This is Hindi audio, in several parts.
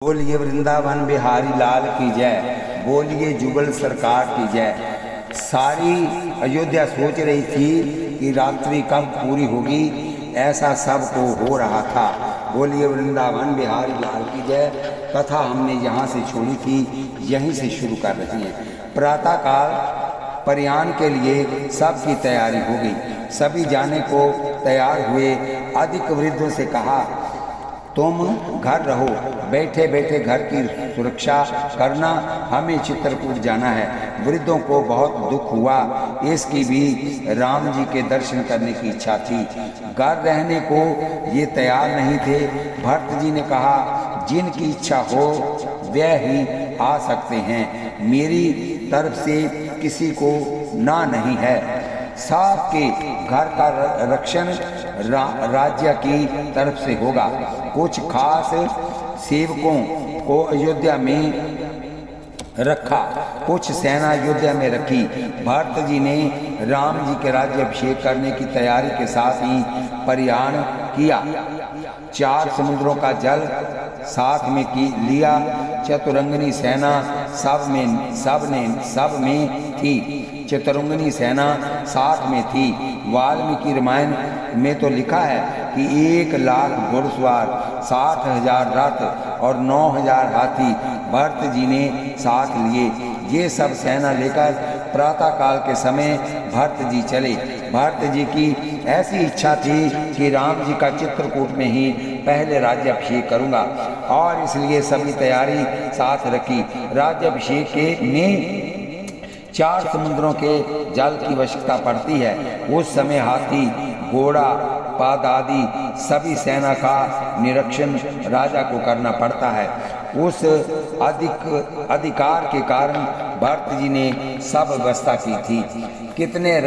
बोलिए वृंदावन बिहारी लाल की जय। बोलिए जुगल सरकार की जय। सारी अयोध्या सोच रही थी कि रात्रि कब पूरी होगी, ऐसा सबको हो रहा था। बोलिए वृंदावन बिहारी लाल की जय। कथा हमने यहाँ से छोड़ी थी, यहीं से शुरू कर रही हैं। प्रातःकाल प्रयाण के लिए सबकी तैयारी हो गई। सभी जाने को तैयार हुए। अधिक वृद्धों से कहा, तुम घर रहो, बैठे बैठे घर की सुरक्षा करना, हमें चित्रकूट जाना है। वृद्धों को बहुत दुख हुआ, इसकी भी राम जी के दर्शन करने की इच्छा थी। घर रहने को ये तैयार नहीं थे। भरत जी ने कहा, जिनकी इच्छा हो वह ही आ सकते हैं, मेरी तरफ से किसी को ना नहीं है। सबके घर का रक्षण राज्य की तरफ से होगा। कुछ खास सेवकों को अयोध्या में रखा, कुछ सेना अयोध्या में रखी। भरत जी ने राम जी के राज्याभिषेक करने की तैयारी के साथ ही प्रयाण किया। 4 समुद्रों का जल साथ में लिया। चतुरंगनी सेना सब में थी। चतुरंगनी सेना साथ में थी। वाल्मीकि रामायण में तो लिखा है कि 1 लाख घुड़सवार, 60,000 रथ और 9,000 हाथी भरत जी ने साथ लिए। ये सब सेना लेकर प्रातःकाल के समय भरत जी चले। भरत जी की ऐसी इच्छा थी कि राम जी का चित्रकूट में ही पहले राज्याभिषेक करूंगा, और इसलिए सभी तैयारी साथ रखी। राज्याभिषेक के में 4 समुद्रों के जल की आवश्यकता पड़ती है। उस समय हाथी, घोड़ा, पाद आदि सभी सेना का निरीक्षण राजा को करना पड़ता है। उस अधिकार के कारण भरत जी ने सब व्यवस्था की थी। कितने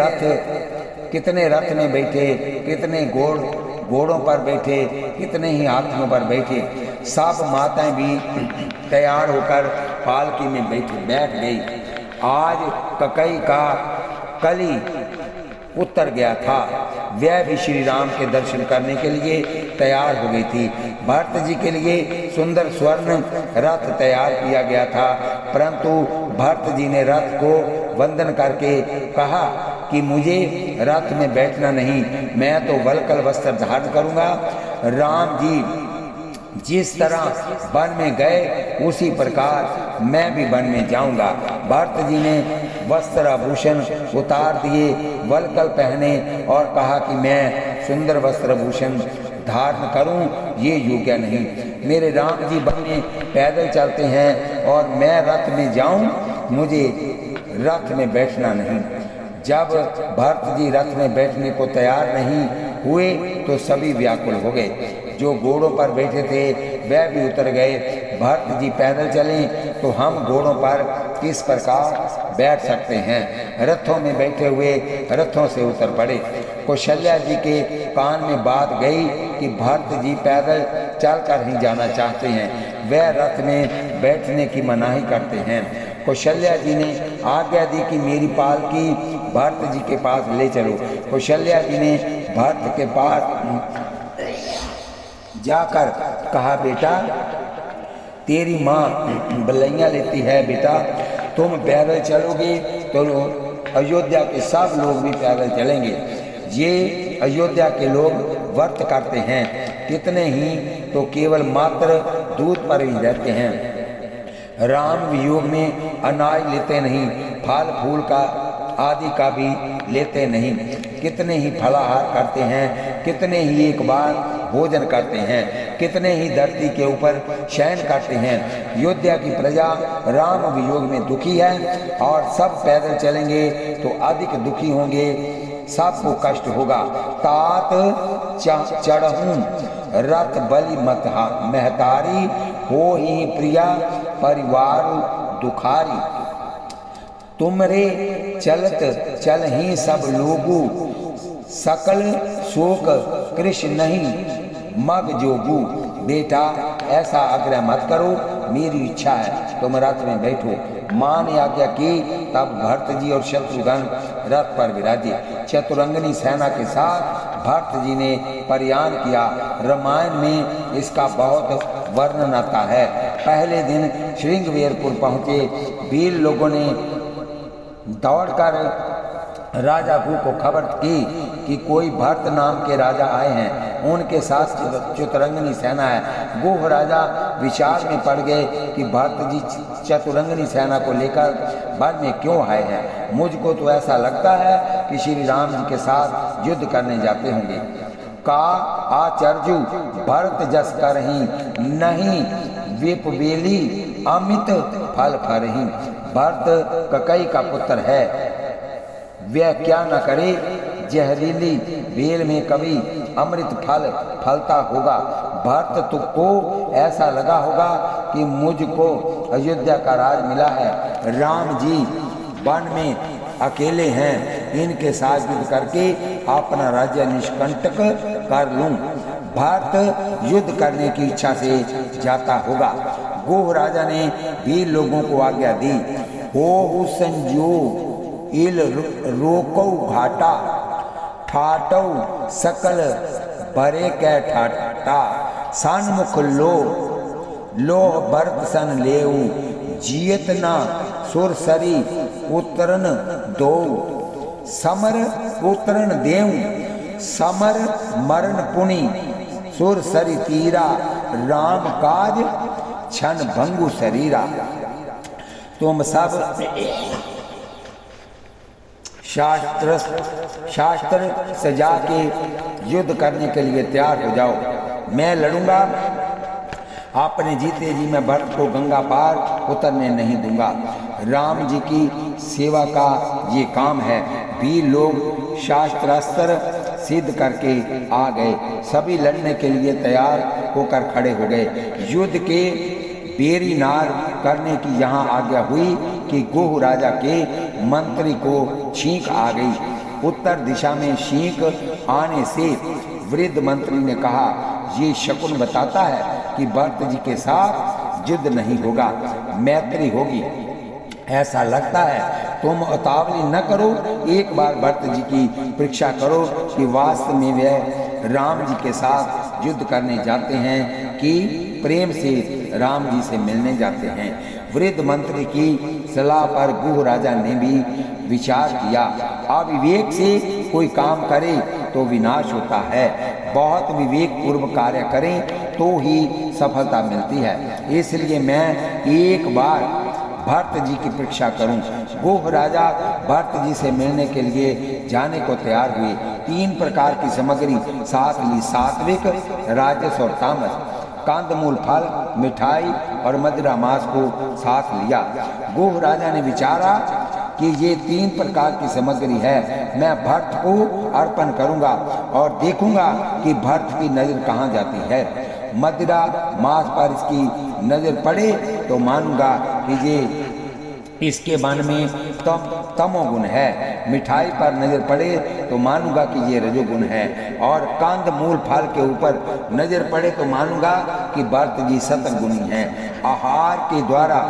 रथ में बैठे, कितने घोड़ों पर बैठे, कितने ही हाथियों पर बैठे। सब माताएं भी तैयार होकर पालकी में बैठ गई। आज ककई का कली उतर गया था, वह भी श्री राम के दर्शन करने के लिए तैयार हो गई थी। भरत जी के लिए सुंदर स्वर्ण रथ तैयार किया गया था, परंतु भरत जी ने रथ को वंदन करके कहा कि मुझे रथ में बैठना नहीं, मैं तो वल्कल वस्त्र धारण करूंगा। राम जी जिस तरह वन में गए उसी प्रकार मैं भी वन में जाऊंगा। भरत जी ने वस्त्र आभूषण उतार दिए, वल्कल पहने और कहा कि मैं सुंदर वस्त्र आभूषण धारण करूं, ये योग्य नहीं। मेरे राम जी वन में पैदल चलते हैं और मैं रथ में जाऊं, मुझे रथ में बैठना नहीं। जब भरत जी रथ में बैठने को तैयार नहीं हुए तो सभी व्याकुल हो गए। जो घोड़ों पर बैठे थे वह भी उतर गए। भरत जी पैदल चलें तो हम घोड़ों पर किस प्रकार बैठ सकते हैं। रथों में बैठे हुए रथों से उतर पड़े। कौशल्या जी के कान में बात गई कि भरत जी पैदल चलकर ही जाना चाहते हैं, वह रथ में बैठने की मनाही करते हैं। कौशल्या जी ने आज्ञा दी कि मेरी पालकी भरत जी के पास ले चलो। कौशल्या जी ने भरत के पास जाकर कहा, बेटा तेरी माँ बलैया लेती है, बेटा तुम पैदल चलोगे तो अयोध्या के सब लोग भी पैदल चलेंगे। ये अयोध्या के लोग व्रत करते हैं, कितने ही तो केवल मात्र दूध पर ही रहते हैं। राम वियोग में अनाज लेते नहीं, फल फूल का आदि का भी लेते नहीं। कितने ही फलाहार करते हैं, कितने ही एक बार भोजन करते हैं, कितने ही धरती के ऊपर शयन करते हैं। अयोध्या की प्रजा राम वियोग में दुखी है, और सब पैदल चलेंगे तो अधिक दुखी होंगे, सबको कष्ट होगा। तात चढ़हूं रथ बलि महतारी, हो ही प्रिया परिवार दुखारी। तुमरे चलत चल ही सब लोगू, सकल शोक कृष्ण नहीं मग जोगू। बेटा ऐसा आग्रह मत करो, मेरी इच्छा है तुम रथ में बैठो। माँ ने आज्ञा की, तब भरत जी और शत्रुघ्न रथ पर विराजे। चतुरंगनी सेना के साथ भरत जी ने प्रयाण किया। रामायण में इसका बहुत वर्णन आता है। पहले दिन श्रृंगवेरपुर पहुँचे। वीर लोगों ने दौड़कर राजा भू को खबर की कि कोई भरत नाम के राजा आए हैं, उनके साथ चतुरंगनी सेना है। गोह राजा विचार में पड़ गए कि भरत जी चतुरंगनी सेना को लेकर वन में क्यों आए हैं। मुझको तो ऐसा लगता है कि श्री राम जी के साथ युद्ध करने जाते होंगे। का आचर्जु भरत जस करही, नहीं विपवेली अमित फल फरही। भरत ककई का पुत्र है, वह क्या न करे, जहरीली बेल में कभी अमृत फल फलता होगा। भरत तुमको ऐसा लगा होगा कि मुझको अयोध्या का राज मिला है, राम जी वन में अकेले हैं, इनके साथ युद्ध करके अपना राज्य निष्कंटक कर लूं। भरत युद्ध करने की इच्छा से जाता होगा। गोह राजा ने वीर लोगों को आज्ञा दी, हो संजो इल रोको घाटा, ठाटो सकल बरे कै ठाटा। सन्मुख लो भरत सन लेऊ, जियत ना सुरसरी उतरन दो। समर उतरन देऊ, समर मरण पुनि सुरसरी तीरा। राम काज क्षण भंगु शरीरा। तुम सब शास्त्र सजा के युद्ध करने के लिए तैयार हो जाओ। मैं लड़ूंगा, अपने जीते जी मैं भरत को गंगा पार उतरने नहीं दूंगा। राम जी की सेवा का ये काम है। वीर लोग शास्त्रास्त्र सिद्ध करके आ गए। सभी लड़ने के लिए तैयार होकर खड़े हो गए। युद्ध के बेरी नार करने की यहाँ आज्ञा हुई कि गोह राजा के मंत्री को छींक आ गई। उत्तर दिशा में छींक आने से वृद्ध मंत्री ने कहा, ये शकुन बताता है कि भरत जी के साथ युद्ध नहीं होगा, मैत्री होगी। ऐसा लगता है, तुम उतावली न करो, एक बार भरत जी की परीक्षा करो कि वास्तव में वे राम जी के साथ युद्ध करने जाते हैं कि प्रेम से राम जी से मिलने जाते हैं। वृद्ध मंत्री की सलाह पर गोह राजा ने भी विचार किया। अविवेक से कोई काम करे तो विनाश होता है, बहुत विवेक पूर्व कार्य करें तो ही सफलता मिलती है। इसलिए मैं एक बार भरत जी की परीक्षा करूं। गोह राजा भरत जी से मिलने के लिए जाने को तैयार हुए। 3 प्रकार की सामग्री साथ ली, सात्विक, राजस और तामस। कंदमूल फल, मिठाई और मदिरा मांस को साथ लिया। गोह राजा ने विचारा कि ये 3 प्रकार की सामग्री है, मैं भरत को अर्पण करूंगा और देखूंगा कि भरत की नजर कहाँ जाती है। मदिरा मांस पर इसकी नजर पड़े तो मानूंगा कि ये इसके मन में तमोगुण है। मिठाई पर नजर पड़े तो मानूंगा कि ये रजोगुण है। और कंद मूल फल के ऊपर नजर पड़े तो मानूंगा कि भरत जी सतगुणी हैं। आहार के द्वारा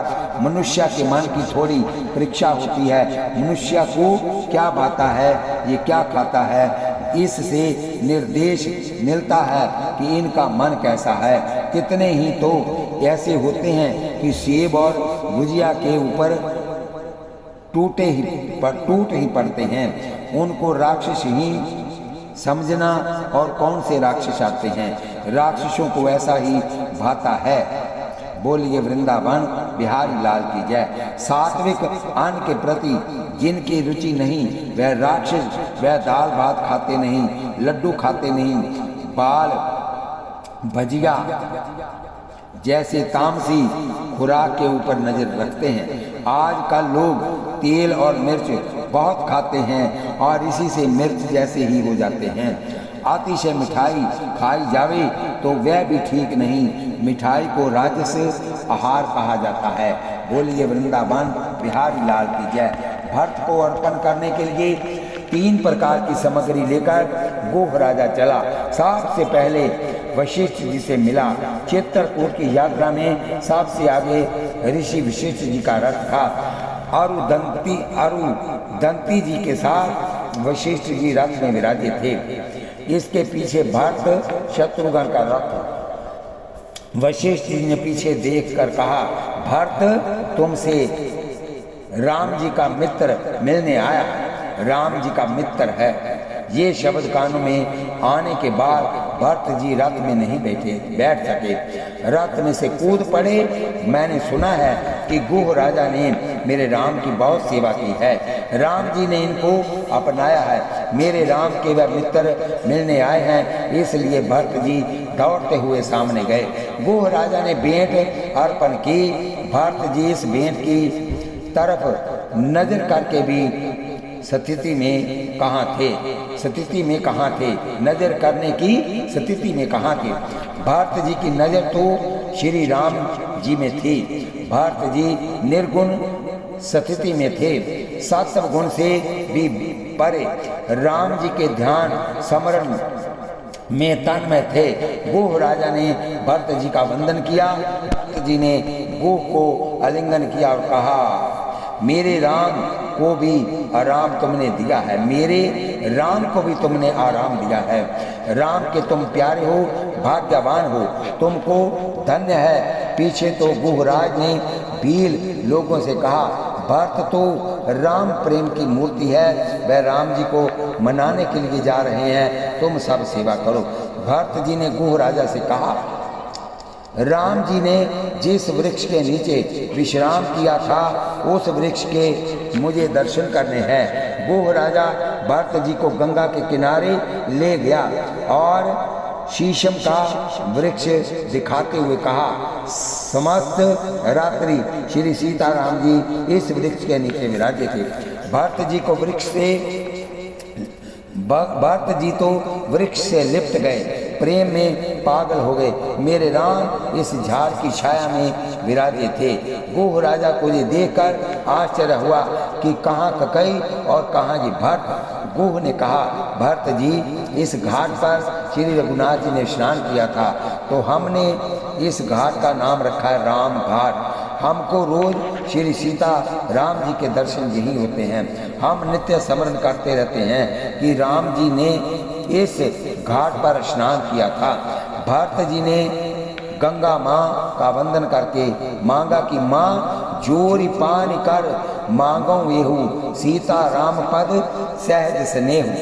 मनुष्य के मन की थोड़ी परीक्षा होती है। मनुष्य को क्या भाता है, ये क्या खाता है, इससे निर्देश मिलता है कि इनका मन कैसा है। कितने ही तो ऐसे होते हैं कि सेब और गुजिया के ऊपर टूट ही पड़ते हैं। उनको राक्षस ही समझना और कौन से राक्षस आते हैं। राक्षसों को ऐसा ही भाता है। बोलिए वृंदावन बिहारी लाल की जय। सात्विक अन्न के प्रति जिनकी रुचि नहीं, वह राक्षस, वह दाल भात खाते नहीं, लड्डू खाते नहीं, बाल भजिया जैसे तामसी खुराक के ऊपर नजर रखते हैं। आजकल लोग तेल और मिर्च बहुत खाते हैं और इसी से मिर्च जैसे ही हो जाते हैं। अतिशय मिठाई खाई जावे तो वह भी ठीक नहीं। मिठाई को राजस आहार कहा जाता है। बोलिए वृंदावन बिहारी लाल की जय। भरत को अर्पण करने के लिए 3 प्रकार की सामग्री लेकर गोह राजा चला। सबसे पहले वशिष्ठ जी से मिला। चित्रकूट की यात्रा में सबसे आगे ऋषि वशिष्ठ जी का रथ था। अरुदंती जी के साथ वशिष्ठ जी रथ में विराजे थे। इसके पीछे भरत शत्रुघ्न का रथ। वशिष्ठ जी ने पीछे देखकर कहा, भरत तुमसे राम जी का मित्र मिलने आया, राम जी का मित्र है। ये शब्द कानों में आने के बाद भरत जी रथ में नहीं बैठ सके, रथ में से कूद पड़े। मैंने सुना है कि गुह राजा ने मेरे राम की बहुत सेवा की है, राम जी ने इनको अपनाया है, मेरे राम के वह मित्र मिलने आए हैं, इसलिए भरत जी दौड़ते हुए सामने गए। गुह राजा ने भेंट अर्पण की। भरत जी इस भेंट की तरफ नजर करके भी स्थिति में कहाँ थे, स्थिति में कहाँ थे, नजर करने की स्थिति में कहाँ थे। भरत जी की नजर तो श्री राम जी में थी। भरत जी निर्गुण स्थिति में थे, सत्व गुण से भी परे राम जी के ध्यान स्मरण में तन्मय थे। गुह राजा ने भरत जी का वंदन किया। भरत जी ने गुह को आलिंगन किया और कहा, मेरे राम को भी आराम तुमने दिया है, मेरे राम को भी तुमने आराम दिया है। राम के तुम प्यारे हो, भाग्यवान हो, तुमको धन्य है। पीछे तो गुहराज ने भील लोगों से कहा, भरत तो राम प्रेम की मूर्ति है, वह राम जी को मनाने के लिए जा रहे हैं, तुम सब सेवा करो। भरत जी ने गुह राजा से कहा, राम जी ने जिस वृक्ष के नीचे विश्राम किया था उस वृक्ष के मुझे दर्शन करने हैं। गुह राजा भरत जी को गंगा के किनारे ले गया और शीशम का वृक्ष दिखाते हुए कहा, समस्त रात्रि श्री सीताराम जी इस वृक्ष के नीचे विराजे थे। भरत जी को वृक्ष से भरत जी तो वृक्ष से लिप्ट गए, प्रेम में पागल हो गए। मेरे राम इस झाड़ की छाया में विराजे थे। गुह राजा को ये देखकर आश्चर्य हुआ कि कहाँ ककई और कहाँ जी भरत। गुह ने कहा, भरत जी इस घाट पर श्री रघुनाथ जी ने स्नान किया था, तो हमने इस घाट का नाम रखा है राम घाट। हमको रोज श्री सीता राम जी के दर्शन यही होते हैं। हम नित्य स्मरण करते रहते हैं कि राम जी ने इस घाट पर स्नान किया था। भरत जी ने गंगा माँ का वंदन करके मांगा कि माँ जोरी पानी कर मांगो येहू, सीता राम पद सहज स्नेह।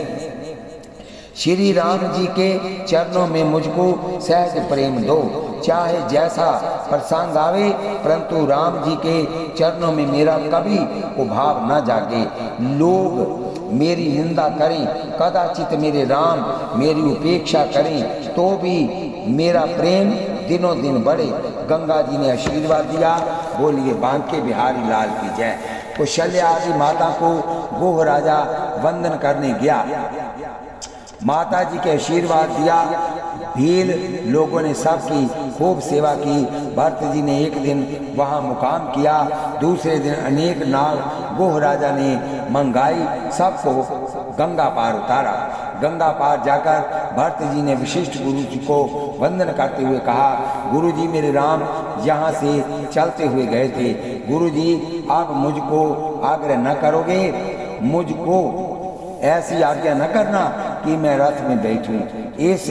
श्री राम जी के चरणों में मुझको सहज प्रेम दो, चाहे जैसा प्रसंग आवे, परंतु राम जी के चरणों में मेरा कभी उभाव न जागे। लोग मेरी निंदा करें, कदाचित मेरे राम मेरी उपेक्षा करें, तो भी मेरा प्रेम दिनों दिन बढ़े। गंगा जी ने आशीर्वाद दिया। बोलिए बांके बिहारी लाल की जय। कौशल्या आदि माता को गुह राजा वंदन करने गया, माता जी के आशीर्वाद दिया। भील लोगों ने सबकी खूब सेवा की। भरत जी ने एक दिन वहाँ मुकाम किया, दूसरे दिन अनेक नाग गुह राजा ने मंगाई, सबको गंगा पार उतारा। गंगा पार जाकर भरत जी ने विशिष्ट गुरु जी को वंदन करते हुए कहा, गुरु जी मेरे राम यहाँ से चलते हुए गए थे, गुरु जी आप मुझको आग्रह न करोगे, मुझको ऐसी आज्ञा न करना कि मैं रथ में बैठूं। इस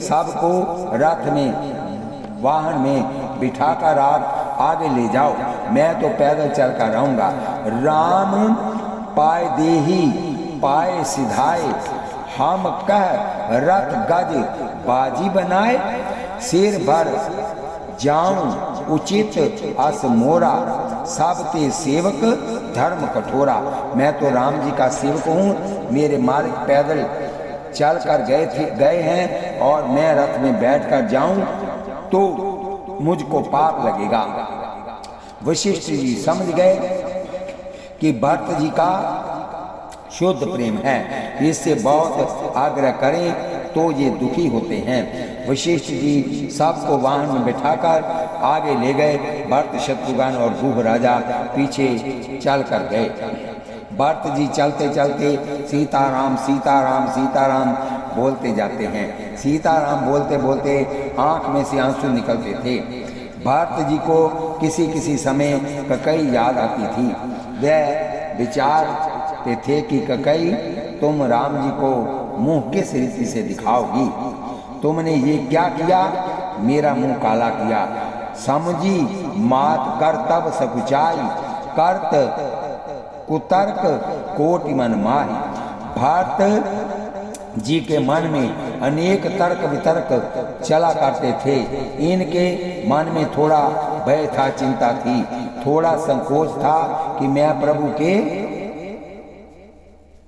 सब को रथ में वाहन में बिठाकर आप आगे ले जाओ, मैं तो पैदल चलकर रहूंगा। राम पाए देही पाए सिधाए, हम कह रथ गज बाजी बनाए, सिर भर जाऊं उचित अस मोरा, सबते सेवक धर्म कठोरा। मैं तो राम जी का सेवक हूँ, मेरे मालिक पैदल चल कर गए हैं और मैं रथ में बैठकर जाऊं तो मुझको पाप लगेगा। वशिष्ठ जी समझ गए कि भरत जी का शुद्ध प्रेम है, इससे बहुत आग्रह करें तो ये दुखी होते हैं। वशिष्ठ जी सबको वाहन में बिठाकर आगे ले गए। भरत शत्रुघ्न और गुह राजा पीछे चल कर गए। भरत जी चलते चलते सीताराम सीताराम सीताराम बोलते जाते हैं। सीताराम बोलते बोलते आंख में से आंसू निकलते थे। भरत जी को किसी किसी समय ककई याद आती थी। वह विचारते थे कि ककई तुम राम जी को मुंह किस रीति से दिखाओगी? तुमने ये क्या किया, मेरा मुंह काला किया। समझी मात कर तब सकुचाई, कर्त कुतर्क कोटि मन माही। भरत जी के मन में अनेक तर्क वितर्क चला करते थे। इनके मन में थोड़ा भय था, चिंता थी, थोड़ा संकोच था कि मैं प्रभु के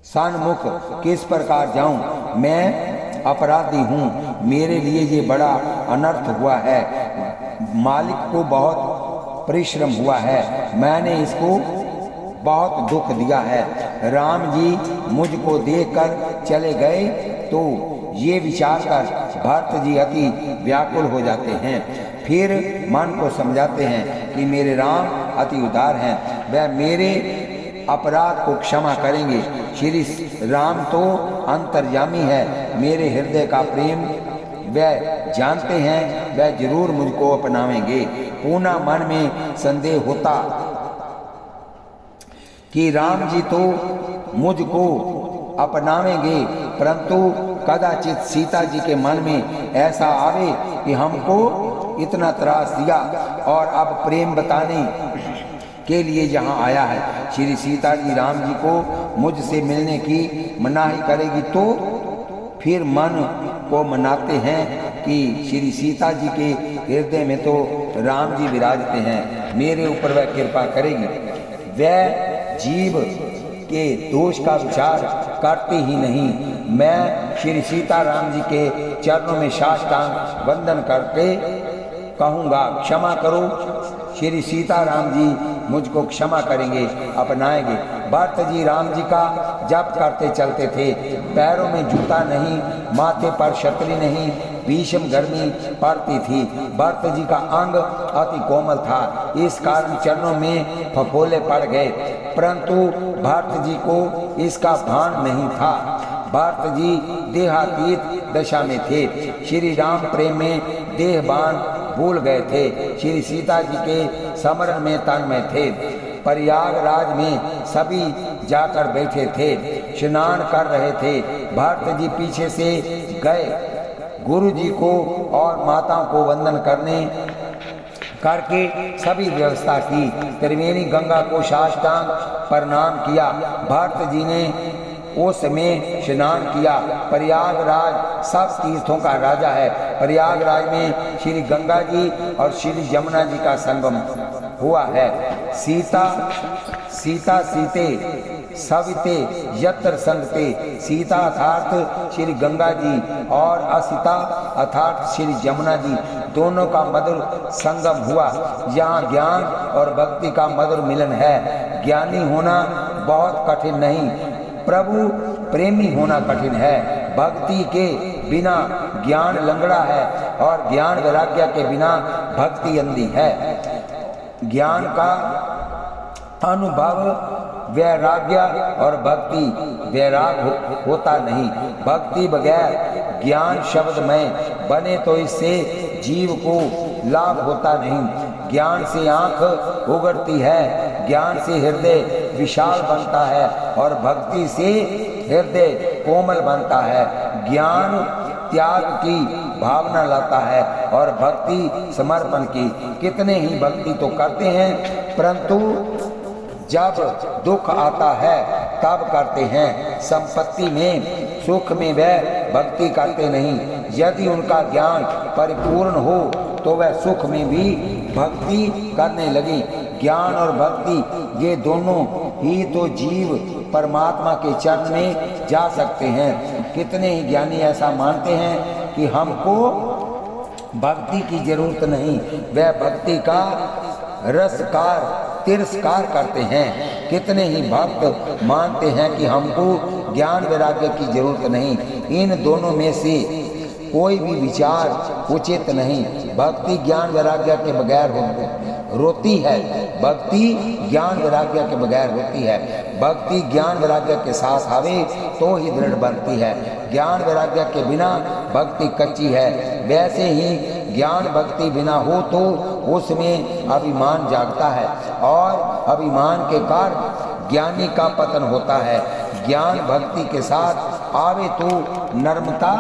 सन्मुख किस प्रकार जाऊं। मैं अपराधी हूं, मेरे लिए ये बड़ा अनर्थ हुआ है। मालिक को बहुत परिश्रम हुआ है, मैंने इसको बहुत दुख दिया है। राम जी मुझको देखकर चले गए तो ये विचार कर भरत जी अति व्याकुल हो जाते हैं। फिर मन को समझाते हैं कि मेरे राम अति उदार हैं, वह मेरे अपराध को क्षमा करेंगे। श्री राम तो अंतर्यामी है, मेरे हृदय का प्रेम वह जानते हैं, वह जरूर मुझको अपनावेंगे। पुनः मन में संदेह होता कि राम जी तो मुझको अपनावेंगे, परंतु कदाचित सीता जी के मन में ऐसा आवे कि हमको इतना त्रास दिया और अब प्रेम बताने के लिए यहाँ आया है। श्री सीता जी राम जी को मुझसे मिलने की मनाही करेगी तो फिर मन को मनाते हैं कि श्री सीता जी के हृदय में तो राम जी विराजते हैं, मेरे ऊपर वह कृपा करेगी। वह जीव के दोष का विचार करते ही नहीं। मैं श्री सीता राम जी के चरणों में साष्टांग वंदन करके कहूँगा, क्षमा करो। श्री सीता राम जी मुझको क्षमा करेंगे, अपनाएंगे। भरत जी राम जी का जप करते चलते थे, पैरों में जूता नहीं, माथे पर छतरी नहीं, भीषण गर्मी पड़ती थी। भरत जी का अंग अति कोमल था, इस कारण चरणों में फफोले पड़ गए, परंतु भरत जी को इसका भान नहीं था। भरत जी देहातीत दशा में थे, श्री राम प्रेम में देहबान भूल गए थे, श्री सीता जी के स्मरण में तन्मय थे। प्रयागराज में सभी जाकर बैठे थे, स्नान कर रहे थे। भरत जी पीछे से गए, गुरु जी को और माताओं को वंदन करके सभी व्यवस्था की। त्रिवेणी गंगा को साष्टांग प्रणाम किया। भरत जी ने उस में स्नान किया। प्रयागराज सब तीर्थों का राजा है। प्रयागराज में श्री गंगा जी और श्री यमुना जी का संगम हुआ है। सीता सीते सविते यत्र संगते। सीता अर्थात श्री गंगा जी और असीता अर्थात श्री यमुना जी, दोनों का मधुर संगम हुआ। यहाँ ज्ञान और भक्ति का मधुर मिलन है। ज्ञानी होना बहुत कठिन नहीं, प्रभु प्रेमी होना कठिन है। भक्ति के बिना ज्ञान लंगड़ा है और ज्ञान वैराग्य के बिना भक्ति अंधी है। ज्ञान का अनुभव वैराग्य और भक्ति वैराग होता नहीं। भक्ति बगैर ज्ञान शब्दमय बने तो इससे जीव को लाभ होता नहीं। ज्ञान से आंख उगड़ती है, ज्ञान से हृदय विशाल बनता है और भक्ति से हृदय कोमल बनता है। ज्ञान त्याग की भावना लाता है और भक्ति समर्पण की। कितने ही भक्ति तो करते हैं, परंतु जब दुख आता है तब करते हैं। संपत्ति में सुख में वह भक्ति करते नहीं। यदि उनका ज्ञान परिपूर्ण हो तो वह सुख में भी भक्ति करने लगी। ज्ञान और भक्ति ये दोनों ही तो जीव परमात्मा के चरण में जा सकते हैं। कितने ही ज्ञानी ऐसा मानते हैं कि हमको भक्ति की जरूरत नहीं, वह भक्ति का रसकार तिरस्कार करते हैं। कितने ही भक्त मानते हैं कि हमको ज्ञान वैराग्य की जरूरत नहीं। इन दोनों में से कोई भी विचार उचित नहीं। भक्ति ज्ञान वैराग्य के बगैर रोती है, भक्ति ज्ञान वैराग्य के बगैर होती है। भक्ति ज्ञान वैराग्य के साथ आवे तो ही दृढ़ बनती है। ज्ञान वैराग्य के बिना भक्ति कच्ची है। वैसे ही ज्ञान भक्ति बिना हो तो उसमें अभिमान जागता है और अभिमान के कारण ज्ञानी का पतन होता है। ज्ञान भक्ति के साथ आवे तो नर्मता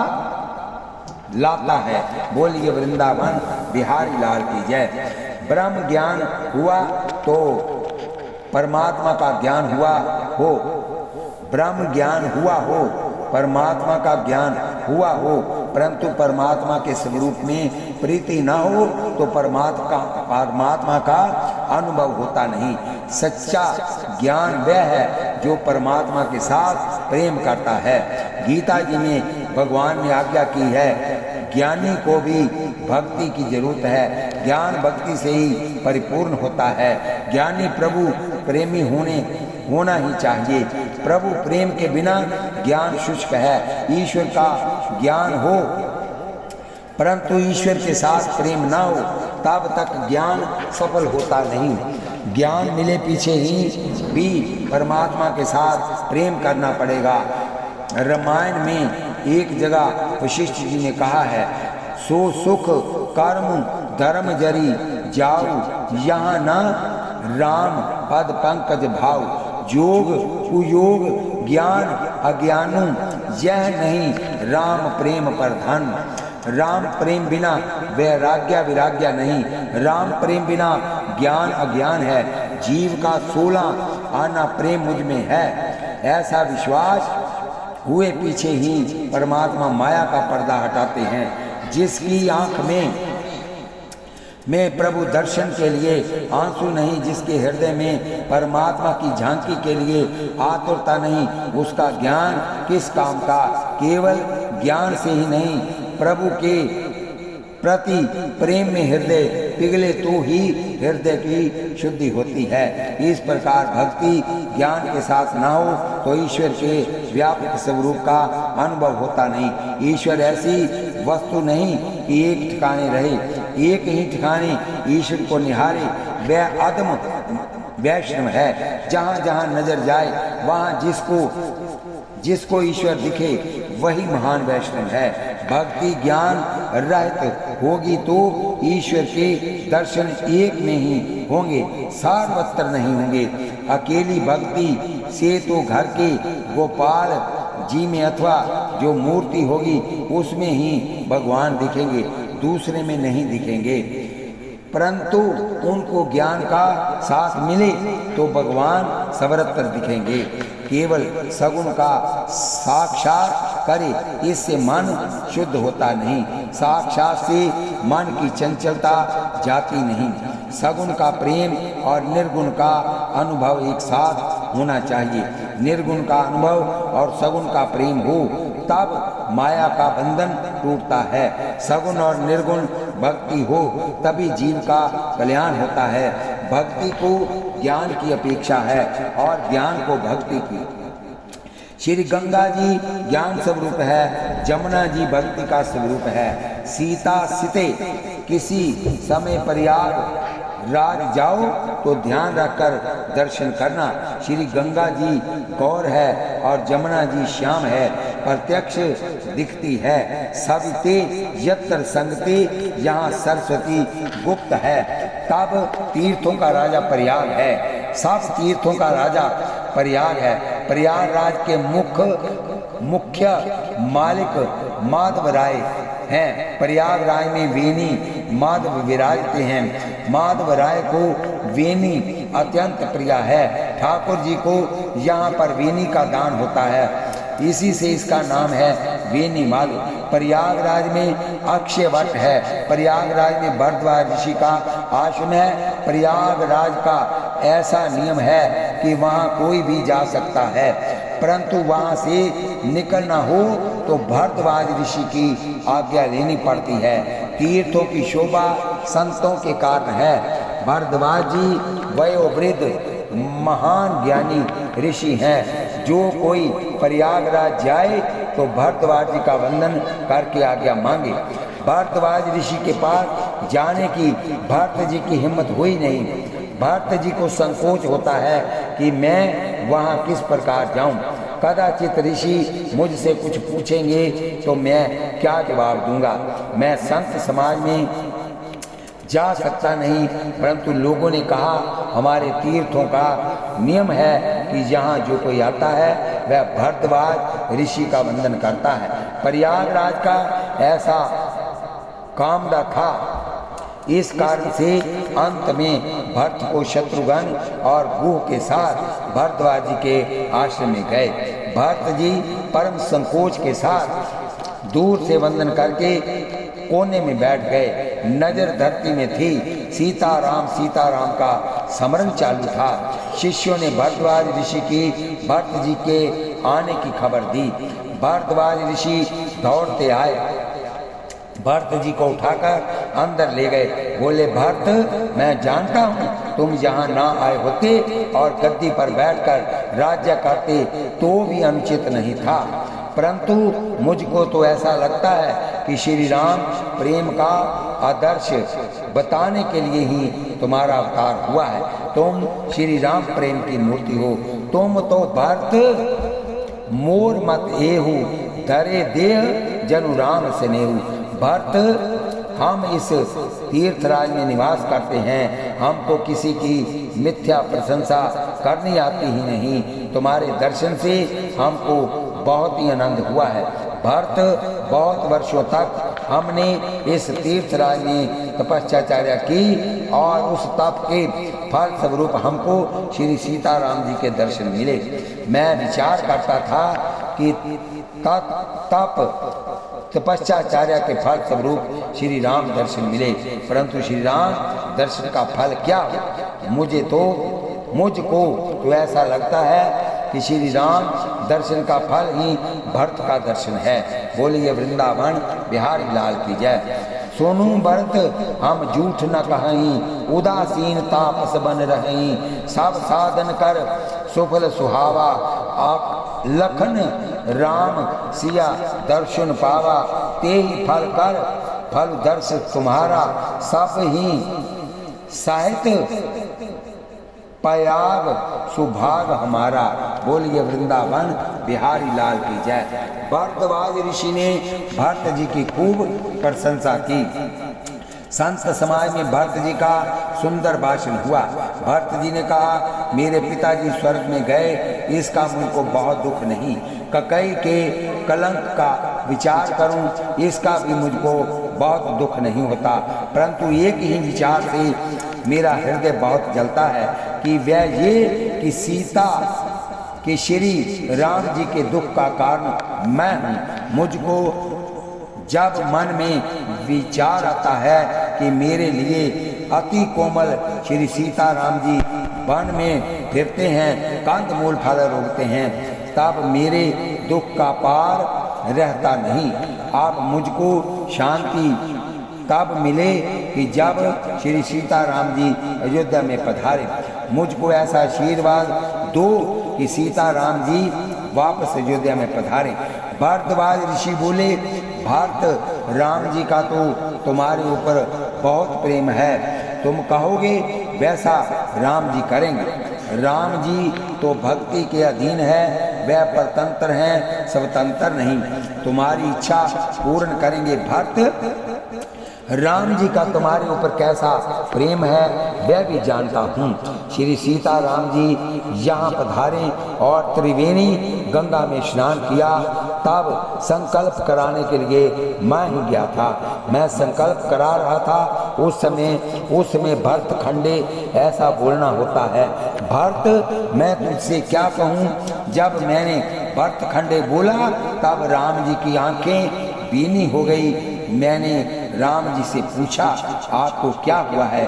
लाता है। बोलिए वृंदावन बिहारी लाल की जय। ब्रह्म ज्ञान हुआ तो परमात्मा का ज्ञान हुआ हो, ब्रह्म ज्ञान हुआ हो, परमात्मा का ज्ञान हुआ हो, परंतु परमात्मा के स्वरूप में प्रीति न हो तो परमात्मा का अनुभव होता नहीं। सच्चा ज्ञान वह है जो परमात्मा के साथ प्रेम करता है। गीता जी में भगवान ने आज्ञा की है, ज्ञानी को भी भक्ति की जरूरत है, ज्ञान भक्ति से ही परिपूर्ण होता है। ज्ञानी प्रभु प्रेमी होना ही चाहिए। प्रभु प्रेम के बिना ज्ञान शुष्क है। ईश्वर का ज्ञान हो परंतु ईश्वर के साथ प्रेम ना हो तब तक ज्ञान सफल होता नहीं। ज्ञान मिले पीछे ही भी परमात्मा के साथ प्रेम करना पड़ेगा। रामायण में एक जगह वशिष्ठ जी ने कहा है, सो सुख कर्म धर्म जरी जाऊ यहाँ न राम पद पंकज भाव। योग कुयोग ज्ञान अज्ञानु यह नहीं राम प्रेम पर धन। राम प्रेम बिना वैराग्य विराग्य नहीं, राम प्रेम बिना ज्ञान अज्ञान है। जीव का 16 आना प्रेम मुझ में है, ऐसा विश्वास हुए पीछे ही परमात्मा माया का पर्दा हटाते हैं। जिसकी आंख में प्रभु दर्शन के लिए आंसू नहीं, जिसके हृदय में परमात्मा की झांकी के लिए आतुरता नहीं, उसका ज्ञान किस काम का। केवल ज्ञान से ही नहीं, प्रभु के प्रति प्रेम में हृदय पिघले तो ही हृदय की शुद्धि होती है। इस प्रकार भक्ति ज्ञान के साथ ना हो तो ईश्वर के व्यापक स्वरूप का अनुभव होता नहीं। ईश्वर ऐसी वस्तु नहीं कि एक ठिकाने रहे, एक ही ठिकाने ईश्वर को निहारे। वह अदम वैष्णव है, जहाँ जहाँ नजर जाए वहाँ जिसको ईश्वर दिखे वही महान वैष्णव है। भक्ति ज्ञान रहित होगी तो ईश्वर के दर्शन एक में ही होंगे, सर्वत्र नहीं होंगे। अकेली भक्ति से तो घर के गोपाल जी में अथवा जो मूर्ति होगी उसमें ही भगवान दिखेंगे, दूसरे में नहीं दिखेंगे। परंतु उनको ज्ञान का साथ मिले तो भगवान सर्वत्र दिखेंगे। केवल सगुण का साक्षात करे, इससे मन शुद्ध होता नहीं। साक्षात से मन की चंचलता जाती नहीं। सगुण का प्रेम और निर्गुण का अनुभव एक साथ होना चाहिए। निर्गुण का अनुभव और सगुण का प्रेम हो तब माया का बंधन टूटता है। सगुण और निर्गुण भक्ति हो तभी जीव का कल्याण होता है। भक्ति को ज्ञान की अपेक्षा है और ज्ञान को भक्ति की। श्री गंगा जी ज्ञान स्वरूप है, जमुना जी भक्ति का स्वरूप है। सीता सीते किसी समय प्रयाग राज जाओ तो ध्यान रखकर दर्शन करना। श्री गंगा जी गौर है और जमुना जी श्याम है, प्रत्यक्ष दिखती है। सविते यत्र संगते यहाँ सरस्वती गुप्त है। तब तीर्थों का राजा प्रयाग है, सब तीर्थों का राजा प्रयाग है। प्रयागराज के मुख्य मालिक माधव राय हैं। प्रयागराज में वेणी माधव विराजते हैं। माधव राय को वेणी अत्यंत प्रिय है। ठाकुर जी को यहाँ पर वेणी का दान होता है, इसी से इसका नाम है वेणी माधव। प्रयागराज में अक्षय वट है। प्रयागराज में भरद्वाज ऋषि का आश्रम है। प्रयागराज का ऐसा नियम है कि वहाँ कोई भी जा सकता है, परंतु वहाँ से निकलना हो तो भरद्वाज ऋषि की आज्ञा लेनी पड़ती है। तीर्थों की शोभा संतों के कारण है। भरद्वाज जी वयोवृद्ध महान ज्ञानी ऋषि हैं। जो कोई प्रयागराज जाए तो भरद्वाज जी का वंदन करके आज्ञा मांगे। भरद्वाज ऋषि के पास जाने की भरत जी की हिम्मत हुई नहीं। भरत जी को संकोच होता है कि मैं वहाँ किस प्रकार जाऊँ। कदाचित ऋषि मुझसे कुछ पूछेंगे तो मैं क्या जवाब दूंगा। मैं संत समाज में जा सकता नहीं, परंतु लोगों ने कहा हमारे तीर्थों का नियम है कि यहाँ जो कोई आता है वह भरद्वाज ऋषि का वंदन करता है। प्रयागराज का ऐसा कामदा था, इस कारण से अंत में भरत को शत्रुघ्न और गुह के साथ भरद्वाज जी के आश्रम में गए। भरत जी परम संकोच के साथ दूर से वंदन करके कोने में बैठ गए। नजर धरती में थी, सीताराम का स्मरण चालू था। शिष्यों ने भरद्वाज ऋषि की भरत जी के आने की खबर दी। भरद्वाज ऋषि दौड़ते आए, भरत जी को उठाकर अंदर ले गए। बोले, भरत, मैं जानता हूँ तुम यहाँ ना आए होते और गद्दी पर बैठकर राज्य करते तो भी अनुचित नहीं था, परंतु मुझको तो ऐसा लगता है कि श्री राम प्रेम का आदर्श बताने के लिए ही तुम्हारा अवतार हुआ है। तुम श्री राम प्रेम की मूर्ति हो। तुम तो भरत मोर मत एहू, धरे देह जनु राम से नेहू। भरत, हम इस तीर्थराज में निवास करते हैं, हमको किसी की मिथ्या प्रशंसा करनी आती ही नहीं। तुम्हारे दर्शन से हमको बहुत ही आनंद हुआ है। भरत, बहुत वर्षों तक हमने इस तीर्थराज में तपस्याचार्य की और उस तप के फल स्वरूप हमको श्री सीताराम जी के दर्शन मिले। मैं विचार करता था कि तपस्याचार्य के फल स्वरूप श्री राम दर्शन मिले, परंतु श्री राम दर्शन का फल क्या? मुझको तो ऐसा लगता है कि श्री राम दर्शन का फल ही भरत का दर्शन है। बोलिए वृंदावन बिहारी लाल की जय। सोनू भरत, हम झूठ न कहीं, उदासीन तापस बन रही। सब साधन कर सुफल सुहावा, आप लखन राम सिया दर्शन पावा। ते ही फल कर फल दर्श तुम्हारा, सब ही साहित्य पयाग सुभाग हमारा। बोलिए वृंदावन बिहारी लाल की जय। भरद्वाज ऋषि ने भरत जी की खूब प्रशंसा की। संत समाज में भरत जी का सुंदर भाषण हुआ। भरत जी ने कहा, मेरे पिताजी स्वर्ग में गए, इसका मुझको बहुत दुख नहीं। ककई के कलंक का विचार करूं, इसका भी मुझको बहुत दुख नहीं होता, परंतु एक ही विचार से मेरा हृदय बहुत जलता है कि वह ये कि सीता कि श्री राम जी के दुख का कारण मैं हूँ। मुझको जब मन में विचार आता है कि मेरे लिए अति कोमल श्री सीताराम जी वन में फिरते हैं, कंद मूल फल रोकते हैं, तब मेरे दुख का पार रहता नहीं। आप मुझको शांति तब मिले कि जब श्री सीताराम जी अयोध्या में पधारे। मुझको ऐसा आशीर्वाद दो कि सीताराम जी वापस अयोध्या में पधारे। भरद्वाज ऋषि बोले, भरत, राम जी का तो तुम्हारे ऊपर बहुत प्रेम है, तुम कहोगे वैसा राम जी करेंगे। राम जी तो भक्ति के अधीन है, वह परतंत्र हैं, स्वतंत्र नहीं। तुम्हारी इच्छा पूर्ण करेंगे। भरत, राम जी का तुम्हारे ऊपर कैसा प्रेम है वह भी जानता हूँ। श्री सीताराम जी यहाँ पधारे और त्रिवेणी गंगा में स्नान किया, तब संकल्प कराने के लिए मैं ही गया था। मैं संकल्प करा रहा था, उस समय भरत खंडे ऐसा बोलना होता है। भरत, मैं तुझसे क्या कहूँ? जब मैंने भरत खंडे बोला तब राम जी की आंखें बीनी हो गई। मैंने राम जी से पूछा, आपको क्या हुआ है?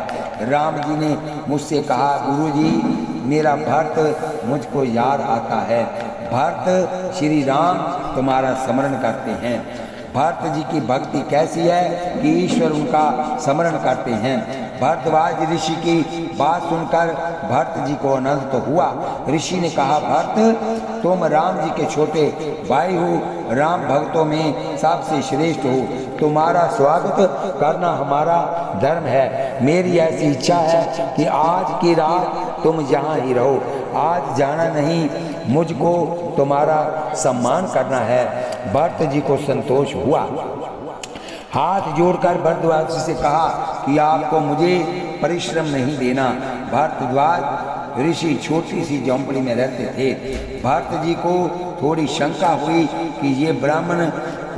राम जी ने मुझसे कहा, गुरुजी, मेरा भरत मुझको याद आता है। भरत, श्री राम तुम्हारा स्मरण करते हैं। भरत जी की भक्ति कैसी है कि ईश्वर उनका स्मरण करते हैं। भरद्वाज ऋषि की बात सुनकर भरत जी को आनंद तो हुआ। ऋषि ने कहा, भरत, तुम राम जी के छोटे भाई हो, राम भक्तों में सबसे श्रेष्ठ हो, तुम्हारा स्वागत करना हमारा धर्म है। मेरी ऐसी इच्छा है कि आज की रात तुम यहाँ ही रहो, आज जाना नहीं, मुझको तुम्हारा सम्मान करना है। भरत जी को संतोष हुआ। हाथ जोड़कर भरद्वाज से कहा कि आपको मुझे परिश्रम नहीं देना, भारद्वाज ऋषि छोटी सी झोंपड़ी में रहते थे। भरत जी को थोड़ी शंका हुई कि ये ब्राह्मण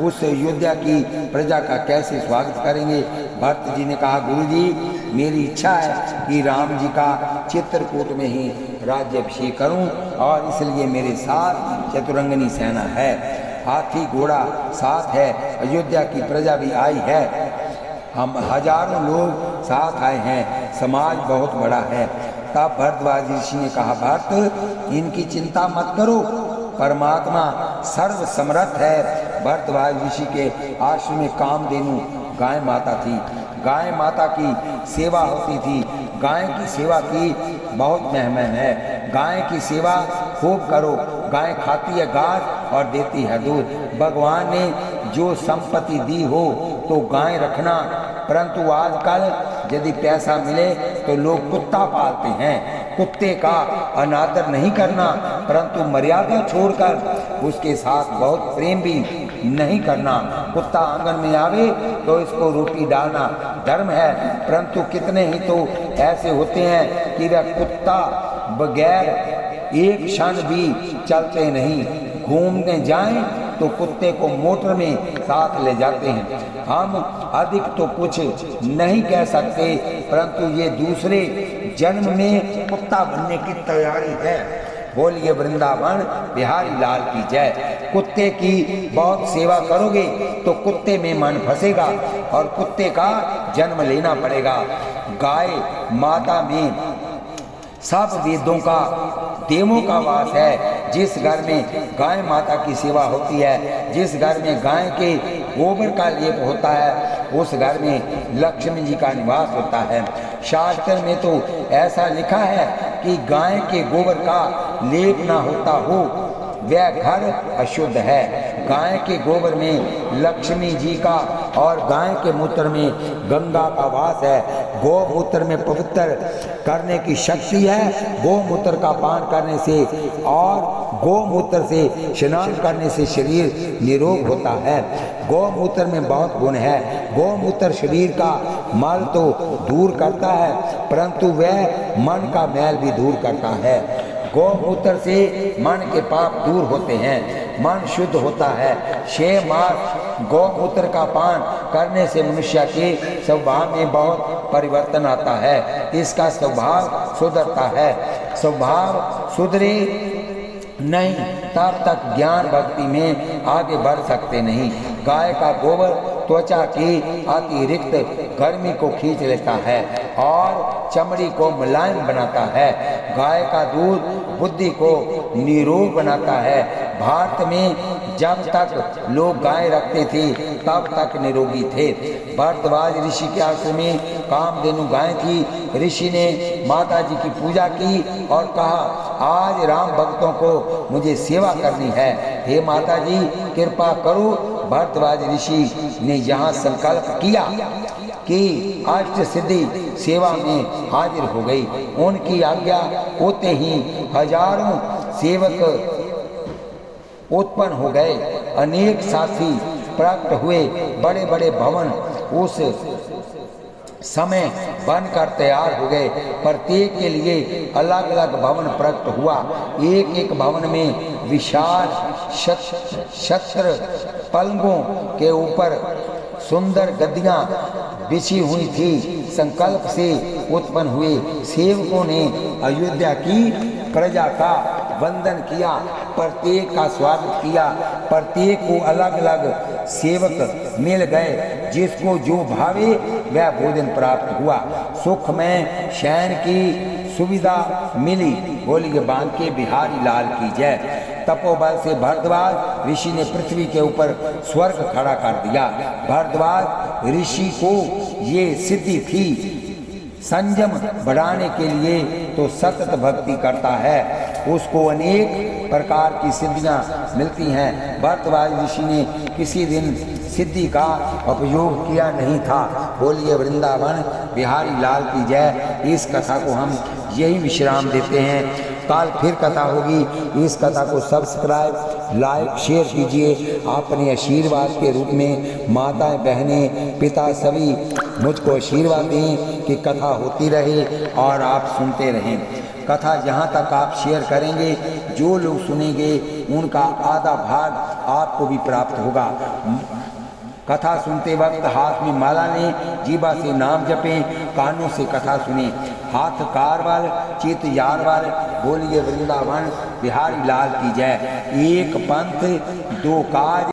उस अयोध्या की प्रजा का कैसे स्वागत करेंगे। भरत जी ने कहा, गुरु जी मेरी इच्छा है कि राम जी का चित्रकूट में ही राज्याभिषेक करूं और इसलिए मेरे साथ चतुरंगनी सेना है, हाथी घोड़ा साथ है, अयोध्या की प्रजा भी आई है, हम हजारों लोग साथ आए हैं, समाज बहुत बड़ा है। तब भरद्वाज ऋषि ने कहा, भरत इनकी चिंता मत करो, परमात्मा सर्व समर्थ है। भरद्वाज ऋषि के आश्रम में कामधेनु गाय माता थी। गाय माता की सेवा होती थी। गाय की सेवा की बहुत महिमा है। गाय की सेवा खूब करो। गाय खाती है घास और देती है दूध। भगवान ने जो संपत्ति दी हो तो गाय रखना, परंतु आजकल यदि पैसा मिले तो लोग कुत्ता पालते हैं। कुत्ते का अनादर नहीं करना, परंतु मर्यादा छोड़कर उसके साथ बहुत प्रेम भी नहीं करना। कुत्ता आंगन में आवे तो इसको रोटी डालना धर्म है, परंतु कितने ही तो ऐसे होते हैं कि वह कुत्ता बगैर एक क्षण भी चलते नहीं। घूमने जाएं तो कुत्ते को मोटर में साथ ले जाते हैं। हम अधिक तो कुछ नहीं कह सकते, परंतु ये दूसरे जन्म में कुत्ता बनने की तैयारी है। बोलिए वृंदावन बिहारी लाल की जय। कुत्ते की बहुत सेवा करोगे तो कुत्ते में मन फंसेगा और कुत्ते का जन्म लेना पड़ेगा। गाय माता में सब वेदों का देवों का वास है। जिस घर में गाय माता की सेवा होती है, जिस घर में गाय के गोबर का लेप होता है, उस घर में लक्ष्मी जी का निवास होता है। शास्त्र में तो ऐसा लिखा है कि गाय के गोबर का लेप ना होता हो वह घर अशुद्ध है। गाय के गोबर में लक्ष्मी जी का और गाय के मूत्र में गंगा का वास है। गौमूत्र में पवित्र करने की शक्ति है। गौमूत्र का पान करने से और गौमूत्र से स्नान करने से शरीर निरोग होता है। गौमूत्र में बहुत गुण है। गौमूत्र शरीर का मल तो दूर करता है, परंतु वह मन का मैल भी दूर करता है। गौमूत्र से मन के पाप दूर होते हैं, मन शुद्ध होता है। 6 मास गौमूत्र का पान करने से मनुष्य के स्वभाव में बहुत परिवर्तन आता है। इसका स्वभाव सुधरता है। स्वभाव सुधरे नहीं तब तक ज्ञान भक्ति में आगे बढ़ सकते नहीं। गाय का गोबर त्वचा की अतिरिक्त गर्मी को खींच लेता है और चमड़ी को मुलायम बनाता है। गाय का दूध बुद्धि को निरोग बनाता है। भारत में जब तक लोग गाय रखते थे तब तक निरोगी थे। भरद्वाज ऋषि के आश्रम में कामधेनु गाय थी। ऋषि ने माता जी की पूजा की और कहा, आज राम भक्तों को मुझे सेवा करनी है, हे माता जी कृपा करो। भरद्वाज ऋषि ने यहाँ संकल्प किया कि अष्ट सिद्धि सेवा में हाजिर हो गई। उनकी आज्ञा होते ही हजारों सेवक उत्पन्न हो गए। अनेक साथी प्रकट हुए। बड़े बड़े भवन उस समय बनकर तैयार हो गए। प्रत्येक के लिए अलग अलग भवन प्रकट हुआ। एक एक भवन में विशाल छत्र पलंगों के ऊपर सुंदर गद्दियां बिछी हुई थी। संकल्प से उत्पन्न हुए सेवकों ने अयोध्या की प्रजा का वंदन किया, प्रत्येक का स्वागत किया। प्रत्येक को अलग अलग सेवक मिल गए। जिसको जो भावे वह भोजन प्राप्त हुआ। सुख में शयन की सुविधा मिली। बोलिए बांके बिहारी लाल की जय। तपोबल से भरद्वाज ऋषि ने पृथ्वी के ऊपर स्वर्ग खड़ा कर दिया। भरद्वाज ऋषि को ये सिद्धि थी। संयम बढ़ाने के लिए तो सतत भक्ति करता है, उसको अनेक प्रकार की सिद्धियां मिलती हैं। भरद्वाज ऋषि ने किसी दिन सिद्धि का उपयोग किया नहीं था। बोलिए वृंदावन बिहारी लाल की जय। इस कथा को हम यही विश्राम देते हैं। कल फिर कथा होगी। इस कथा को सब्सक्राइब लाइक शेयर कीजिए। अपने आशीर्वाद के रूप में माताएं बहनें पिता सभी मुझको आशीर्वाद दें कि कथा होती रहे और आप सुनते रहें। कथा जहाँ तक आप शेयर करेंगे, जो लोग सुनेंगे उनका आधा भाग आपको भी प्राप्त होगा। कथा सुनते वक्त हाथ में माला लें, जीभा से नाम जपें, कानों से कथा सुने। हाथ कारवाल चित यारवाल, बोलिए वृंदावन बिहारी लाल की जय। एक पंथ दो काज,